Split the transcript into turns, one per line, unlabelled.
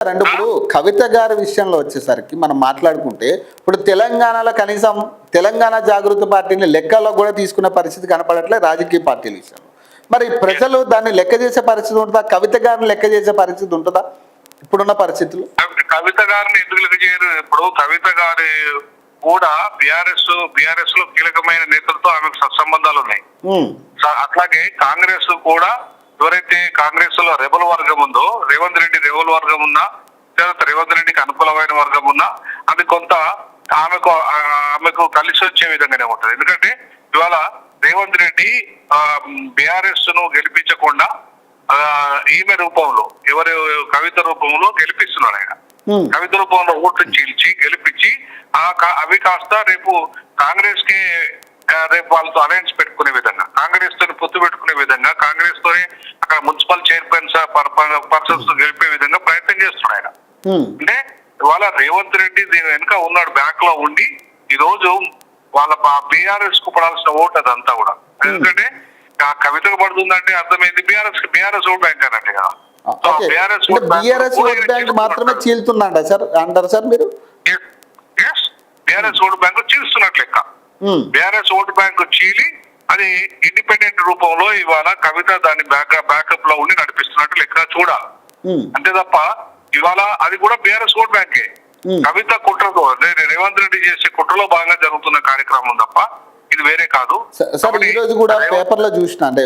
అంటే ఇప్పుడు కవిత గారి విషయంలో వచ్చేసరికి మనం మాట్లాడుకుంటే ఇప్పుడు తెలంగాణలో కనీసం తెలంగాణ జాగృతి పార్టీని లెక్కల్లో కూడా తీసుకునే పరిస్థితి కనపడట్లే రాజకీయ పార్టీల విషయంలో. మరి ప్రజలు దాన్ని లెక్క చేసే పరిస్థితి ఉంటుందా? కవిత గారిని లెక్క చేసే పరిస్థితి ఉంటుందా ఇప్పుడున్న పరిస్థితులు?
కవిత గారిని ఎందుకు లెక్క చేయరు? ఇప్పుడు కవిత గారి కూడా బిఆర్ఎస్ లో కీలకమైన నేతలతో ఆమెకు సత్సంబంధాలు ఉన్నాయి. అట్లాగే కాంగ్రెస్ కూడా ఎవరైతే కాంగ్రెస్ లో రెబల్ వర్గం ఉందో, రేవంత్ రెడ్డి రెబల్ వర్గం ఉన్నా, తర్వాత రేవంత్ రెడ్డికి అనుకూలమైన వర్గం ఉన్నా, అది కొంత ఆమెకు కలిసి వచ్చే విధంగానే ఉంటుంది. ఎందుకంటే ఇవాళ రేవంత్ రెడ్డి బిఆర్ఎస్ ను గెలిపించకుండా ఈమె రూపంలో కవిత రూపంలో గెలిపిస్తున్నాడు ఆయన. కవిత రూపంలో ఓట్లు చీల్చి గెలిపించి అవి కాస్త రేపు కాంగ్రెస్ కి రేపు వాళ్ళతో అలయన్స్ పెట్టుకునే విధంగా, కాంగ్రెస్ తో పొత్తు పెట్టుకునే విధంగా, కాంగ్రెస్ తో అక్కడ మున్సిపల్ పర్సన్స్ గెలిపే విధంగా ప్రయత్నం చేస్తున్నాడు ఆయన. అంటే ఇవాళ రేవంత్ రెడ్డి దీని వెనుక ఉన్నాడు, బ్యాక్ లో ఉండి ఈ రోజు వాళ్ళ బీఆర్ఎస్ కు పడాల్సిన ఓటు అదంతా కూడా. ఎందుకంటే ఆ కవితకు పడుతుందంటే అర్థమైంది బీఆర్ఎస్ ఓట్ బ్యాంక్ అన్నట్టు కదా.
బీఆర్ఎస్ ఓట్ బ్యాంక్ మాత్రమే చీలుతుందంట సార్ అంటారు సార్ మీరు?
బీఆర్ఎస్ ఓటు బ్యాంకు చీలుస్తున్నట్లు లెక్క. బీఆర్ఎస్ ఓటు బ్యాంకు చీలి అది ఇండిపెండెంట్ రూపంలో ఇవాళ కవిత దాని బ్యాకప్ లో ఉండి నడిపిస్తున్నట్టు లెక్క చూడాలి. అంతే తప్ప ఇవాళ అది కూడా బీఆర్ఎస్ ఓట్ బ్యాంకే. కవిత కుట్రతో రేవంత్ రెడ్డి చేసే కుట్రలో భాగంగా జరుగుతున్న కార్యక్రమం తప్ప ఇది వేరే కాదు.
సార్ ఈ రోజు కూడా పేపర్ లో చూసిన అంటే